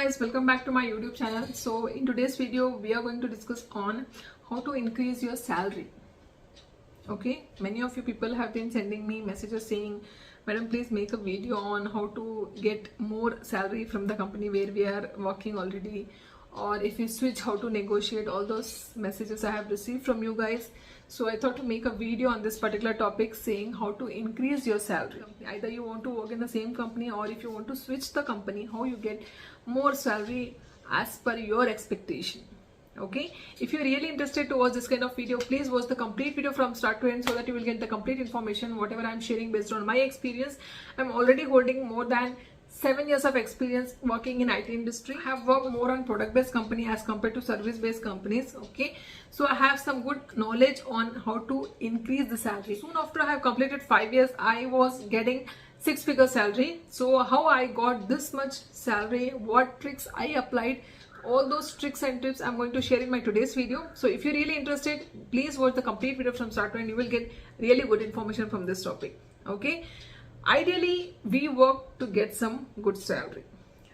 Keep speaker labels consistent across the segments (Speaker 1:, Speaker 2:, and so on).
Speaker 1: guys, welcome back to my YouTube channel. So in today's video we are going to discuss on how to increase your salary. Okay, many of you people have been sending me messages saying, madam, please make a video on how to get more salary from the company where we are working already, or if you switch, how to negotiate. All those messages I have received from you guys. So I thought to make a video on this particular topic saying how to increase your salary. Either you want to work in the same company, or if you want to switch the company, how you get more salary as per your expectation. Okay, if you're really interested to watch this kind of video, please watch the complete video from start to end so that you will get the complete information. Whatever I'm sharing based on my experience, I'm already holding more than 7 years of experience working in IT industry. I have worked more on product based company as compared to service based companies. Okay, so I have some good knowledge on how to increase the salary. Soon after I have completed 5 years, I was getting 6-figure salary. So how I got this much salary, what tricks I applied, all those tricks and tips I'm going to share in my today's video. So if you're really interested, please watch the complete video from start to end. You will get really good information from this topic. Okay, ideally we work to get some good salary,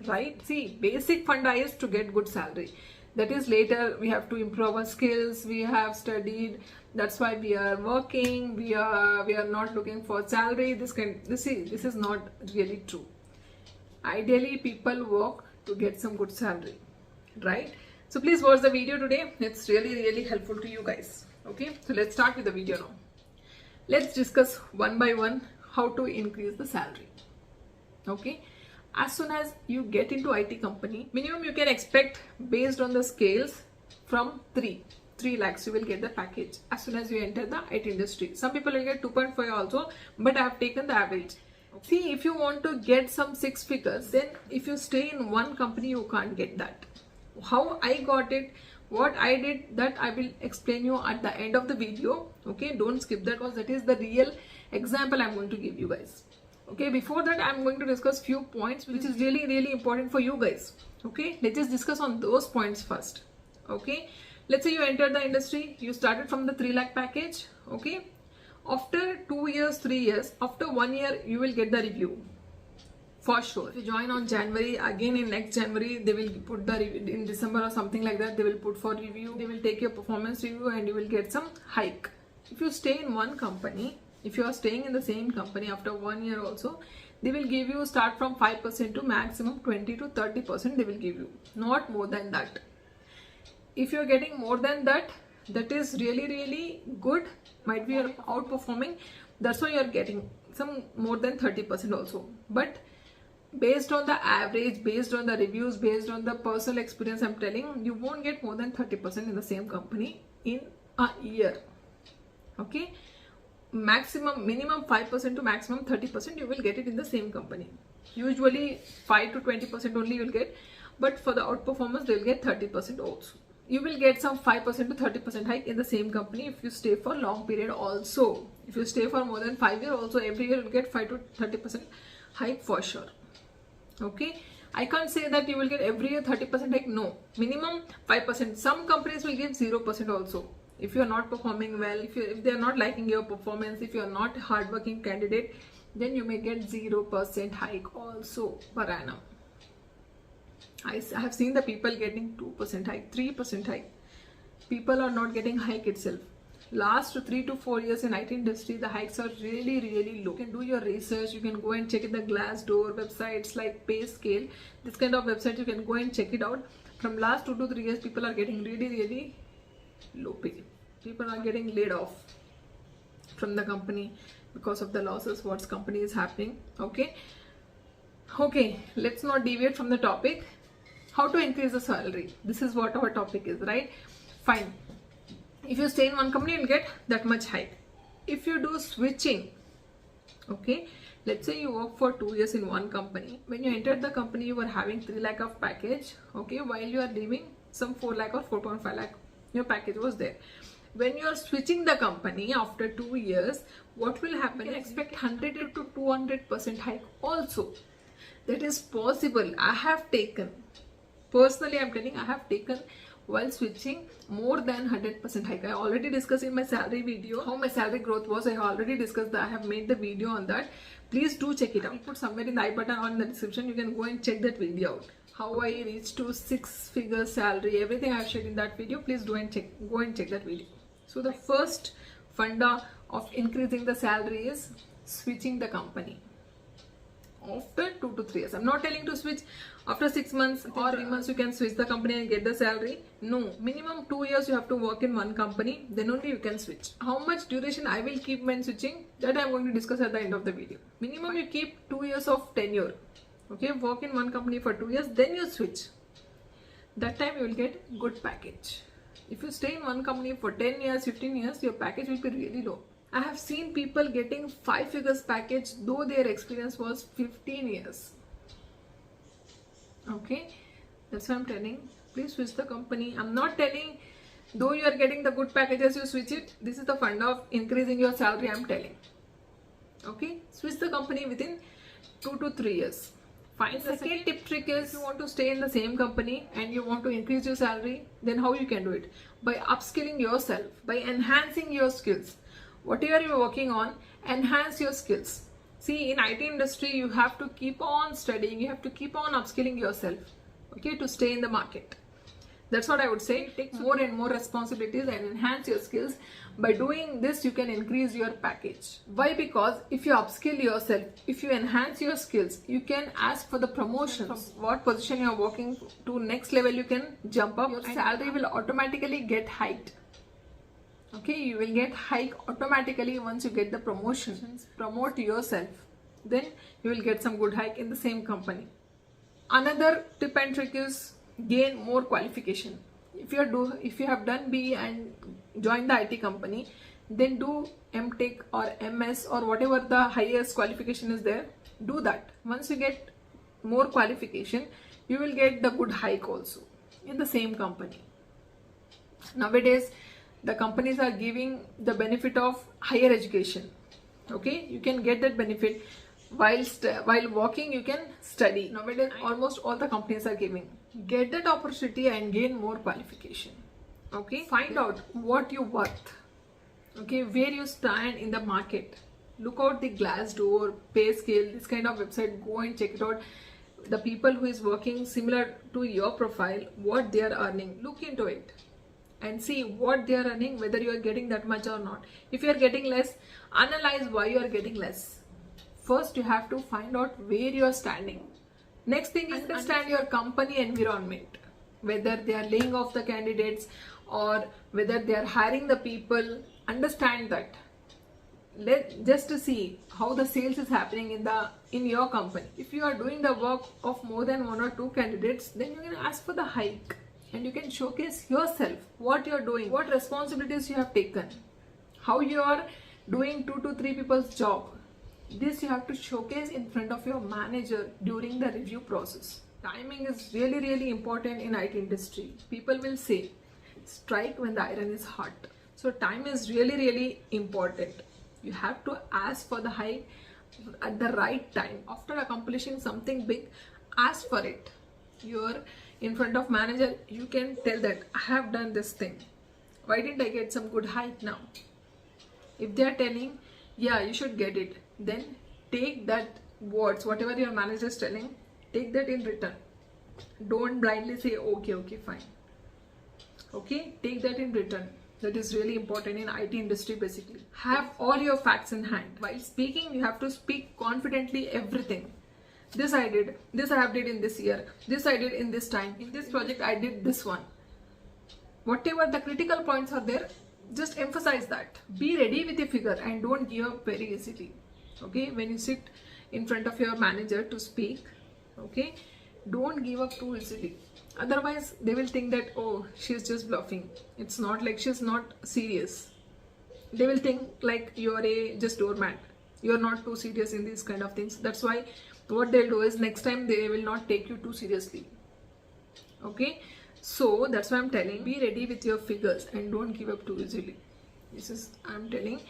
Speaker 1: right? See, basic funda is to get good salary. That is, later we have to improve our skills. We have studied, that's why we are working. We are not looking for salary. This is not really true. Ideally people work to get some good salary, right? So please watch the video today. It's really helpful to you guys. Okay, so let's start with the video now. Let's discuss one by one how to increase the salary. Okay, as soon as you get into IT company, minimum you can expect based on the scales from 3 lakhs you will get the package as soon as you enter the IT industry. Some people will get 2.5 also, but I have taken the average. See, if you want to get some 6 figures, then if you stay in one company you can't get that. How I got it, what I did, that I will explain you at the end of the video. Okay, don't skip that because that is the real example I'm going to give you guys. Okay, before that I'm going to discuss few points which is really important for you guys. Okay, let's just discuss on those points first. Okay, let's say you entered the industry, you started from the 3 lakh package. Okay, after 2 years, 3 years, after 1 year you will get the review for sure. If you join on January, again in next January they will put the review, in December or something like that they will put for review. They will take your performance review and you will get some hike. If you stay in one company, if you are staying in the same company, after 1 year also they will give you, start from 5% to maximum 20 to 30% they will give you, not more than that. If you are getting more than that, that is really good. Might be you're outperforming, that's why you are getting some more than 30% also. But based on the average, based on the reviews, based on the personal experience, I'm telling you won't get more than 30% in the same company in a year. Okay, minimum 5% to maximum 30% you will get it in the same company. Usually 5 to 20% only you will get, but for the outperformance they will get 30% also. You will get some 5% to 30% hike in the same company if you stay for long period also. If you stay for more than 5 years also, every year you will get 5 to 30% hike for sure. Okay, I can't say that you will get every year 30% hike. No, minimum 5%. Some companies will give 0% also. If you are not performing well, if they are not liking your performance, if you are not a hardworking candidate, then you may get 0% hike also per annum. I have seen the people getting 2% hike, 3% hike. People are not getting hike itself. Last 3 to 4 years in IT industry, the hikes are really low. You can do your research. You can go and check in the Glassdoor websites like PayScale. This kind of website you can go and check it out. From last 2 to 3 years, people are getting really low pay. People are getting laid off from the company because of the losses what's company is happening. Okay, let's not deviate from the topic. How to increase the salary, this is what our topic is, right? Fine, if you stay in one company you'll get that much hike. If you do switching, okay, let's say you work for 2 years in one company. When you entered the company you were having 3 lakh of package. Okay, while you are leaving, some 4 lakh or 4.5 lakh your package was there. When you are switching the company after 2 years, what will happen? Expect 100 to 200% hike also. That is possible. I have taken, personally I'm telling, I have taken while switching more than 100% hike. I already discussed in my salary video how my salary growth was. I already discussed that. I have made the video on that. Please do check it out. I'll put somewhere in the I button or in the description. You can go and check that video out. how I reached to 6-figure salary, everything I've shared in that video. Please go and check that video. So the first funda of increasing the salary is switching the company after 2 to 3 years. I'm not telling to switch after 6 months or 3 months you can switch the company and get the salary. No, minimum 2 years you have to work in one company, then only you can switch. How much duration I will keep when switching, that I'm going to discuss at the end of the video. Minimum you keep 2 years of tenure. Okay, work in one company for 2 years, then you switch. That time you will get good package. If you stay in one company for 10 years, 15 years, your package will be really low. I have seen people getting 5 figures package though their experience was 15 years. Okay, that's what I'm telling. Please switch the company. I'm not telling though you are getting the good packages, you switch it. This is the funda of increasing your salary, I'm telling. Okay, switch the company within 2 to 3 years. Fine. The second tip trick is, if you want to stay in the same company and you want to increase your salary, then how you can do it? By upskilling yourself, by enhancing your skills. Whatever you're working on, enhance your skills. See, in IT industry, you have to keep on studying, you have to keep on upskilling yourself, okay, to stay in the market. That's what I would say. Take more and more responsibilities and enhance your skills. By doing this, you can increase your package. Why? Because if you upskill yourself, if you enhance your skills, you can ask for the promotion. From what position you are working to next level, you can jump up. Your salary will automatically get hiked. Okay, you will get hike automatically once you get the promotions. Promote yourself, then you will get some good hike in the same company. Another tip and trick is gain more qualification. If you have done BE and joined the IT company, then do MTech or MS or whatever the highest qualification is there. Do that. Once you get more qualification, you will get the good hike also in the same company. Nowadays, the companies are giving the benefit of higher education. Okay, you can get that benefit while working. You can study. Nowadays, almost all the companies are giving. Get that opportunity and gain more qualification. Okay, find out what you're worth. Okay, where you stand in the market. Look out the Glassdoor, pay scale, this kind of website. Go and check it out. The people who is working similar to your profile, what they are earning. Look into it and see what they are earning, whether you are getting that much or not. If you are getting less, analyze why you are getting less. First, you have to find out where you are standing. Next thing is understand your company environment, whether they are laying off the candidates or whether they are hiring the people. Understand that. Just to see how the sales is happening in your company. If you are doing the work of more than 1 or 2 candidates, then you can ask for the hike. And you can showcase yourself, what you're doing, what responsibilities you have taken, how you are doing 2 to 3 people's job. This you have to showcase in front of your manager during the review process. Timing is really, really important in IT industry. People will say, strike when the iron is hot. So time is really, really important. You have to ask for the hike at the right time. After accomplishing something big, ask for it. You're in front of manager, you can tell that I have done this thing. Why didn't I get some good hike now? If they are telling, yeah, you should get it, then take that words, whatever your manager is telling, take that in return. Don't blindly say, okay, fine. Okay, take that in return. That is really important in IT industry basically. Have all your facts in hand. While speaking, you have to speak confidently everything. This I did, this I have did in this year, this I did in this time, in this project I did this one. Whatever the critical points are there, just emphasize that. Be ready with your figure and don't give up very easily. Okay, when you sit in front of your manager to speak, okay, don't give up too easily. Otherwise, they will think that, oh, she's just bluffing. It's not like she's not serious. They will think like you're just doormat. You're not too serious in these kind of things. That's why what they'll do is next time they will not take you too seriously. Okay, so that's why I'm telling, be ready with your figures and don't give up too easily. This is, I'm telling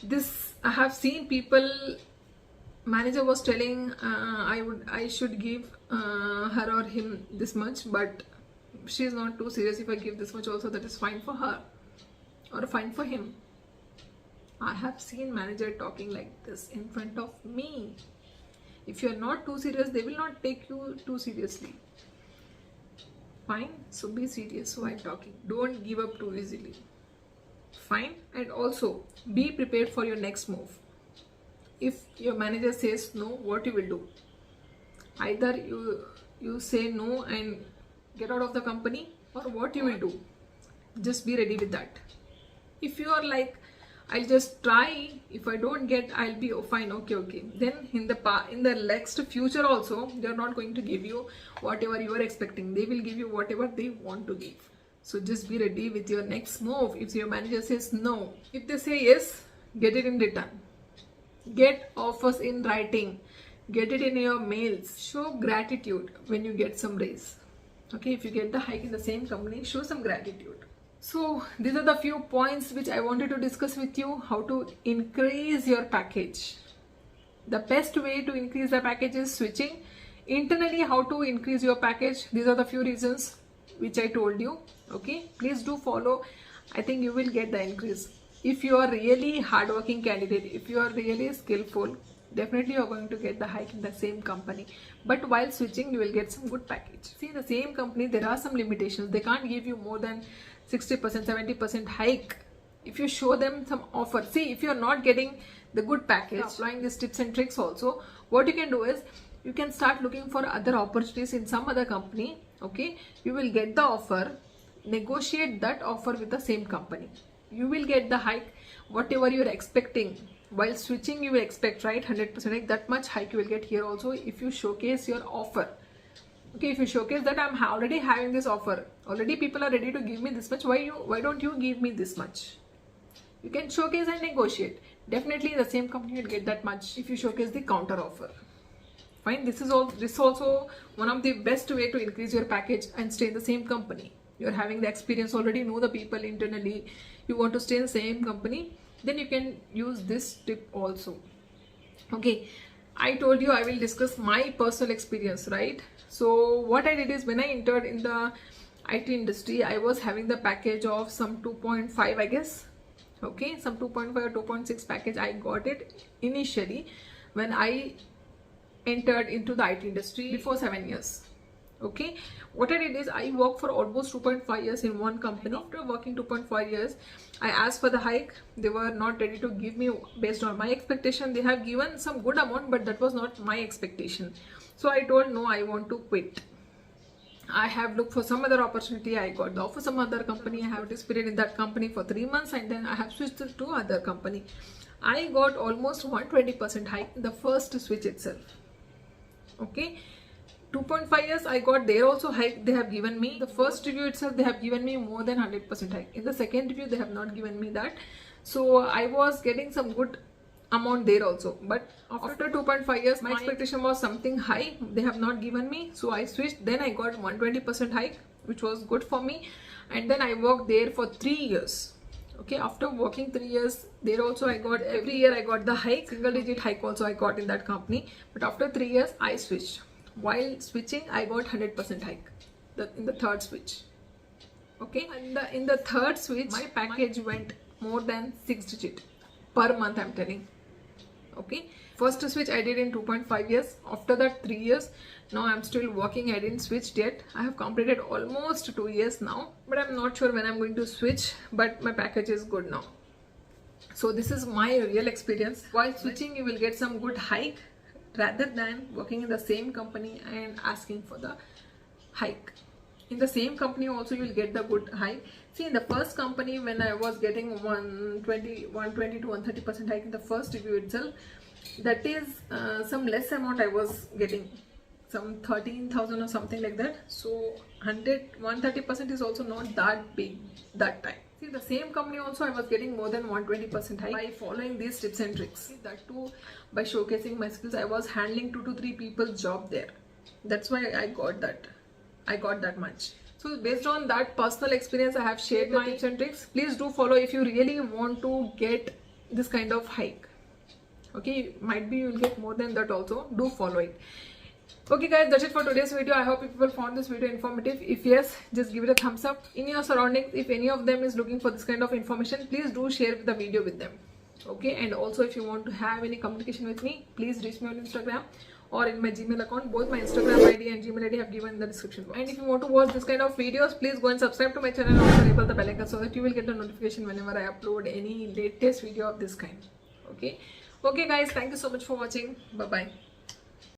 Speaker 1: this. I have seen people, manager was telling I should give her or him this much, but she is not too serious. If I give this much also, that is fine for her or fine for him. I have seen manager talking like this in front of me. If you are not too serious, they will not take you too seriously. Fine, so be serious while talking. Don't give up too easily. Fine. And also be prepared for your next move. If your manager says no, what you will do? Either you say no and get out of the company, or what you will do? Just be ready with that. If you are like, I'll just try, if I don't get, I'll be fine, okay, then in the next future also, they're not going to give you whatever you are expecting. They will give you whatever they want to give. So just be ready with your next move. If your manager says no, if they say yes, get it in return. Get offers in writing. Get it in your mails. Show gratitude when you get some raise. Okay, if you get the hike in the same company, show some gratitude. So these are the few points which I wanted to discuss with you. How to increase your package. The best way to increase the package is switching. Internally, how to increase your package. These are the few reasons which I told you. Okay, please do follow. I think you will get the increase. If you are really hardworking candidate, if you are really skillful, definitely you are going to get the hike in the same company. But while switching, you will get some good package. See, in the same company, there are some limitations. They can't give you more than 60%, 70% hike. If you show them some offer, see, if you are not getting the good package, applying these tips and tricks also, what you can do is, you can start looking for other opportunities in some other company. Okay, you will get the offer, negotiate that offer with the same company. You will get the hike, whatever you are expecting. While switching, you will expect, right, 100% hike. That much hike you will get here also if you showcase your offer. Okay, if you showcase that I'm already having this offer, already people are ready to give me this much, why don't you give me this much? You can showcase and negotiate. Definitely in the same company you'll get that much if you showcase the counter offer. Fine, this is also one of the best way to increase your package and stay in the same company. You're having the experience already, know the people internally, you want to stay in the same company, then you can use this tip also. Okay, I told you I will discuss my personal experience, right? So what I did is, when I entered in the IT industry, I was having the package of some 2.5, I guess. Okay, some 2.5 or 2.6 package. I got it initially when I entered into the IT industry before 7 years. Okay, what I did is, I worked for almost 2.5 years in one company. After working 2.5 years, I asked for the hike. They were not ready to give me based on my expectation. They have given some good amount, but that was not my expectation. So I told no, I want to quit. I have looked for some other opportunity. I got the offer some other company. I have participated in that company for 3 months, and then I have switched to other company. I got almost 120% hike in the first switch itself. Okay, 2.5 years I got there also hike they have given me. The first review itself, they have given me more than 100% hike. In the second review, they have not given me that. So I was getting some good amount there also. But after 2.5 years, my expectation was something high. They have not given me. So I switched. Then I got 120% hike, which was good for me. And then I worked there for 3 years. Okay, after working 3 years there also, I got every year I got the hike, single digit hike also I got in that company. But after 3 years I switched. While switching, I got 100% hike in the third switch. Okay, and in the third switch, my package went more than 6 digit per month, I'm telling. Okay, first switch I did in 2.5 years. After that 3 years. Now I'm still working. I didn't switch yet. I have completed almost 2 years now, but I'm not sure when I'm going to switch. But my package is good now. So this is my real experience. While switching, you will get some good hike rather than working in the same company and asking for the hike. In the same company also, you will get the good hike. See, in the first company, when I was getting 120 to 130% hike in the first review itself, that is some less amount I was getting, some 13,000 or something like that. So 130% is also not that big that time. See, the same company also I was getting more than 120% hike by following these tips and tricks. That too, by showcasing my skills, I was handling 2 to 3 people's job there. That's why I got that much. So based on that personal experience, I have shared my tips and tricks. Please do follow if you really want to get this kind of hike. Okay, might be you will get more than that also. Do follow it. Okay guys, that's it for today's video. I hope you people found this video informative. If yes, just give it a thumbs up. In your surroundings, if any of them is looking for this kind of information, please do share the video with them. Okay, and also if you want to have any communication with me, please reach me on Instagram or in my Gmail account. Both my Instagram ID and Gmail ID have given in the description box. And if you want to watch this kind of videos, please go and subscribe to my channel and also enable the bell icon so that you will get the notification whenever I upload any latest video of this kind. Okay guys, thank you so much for watching. Bye bye.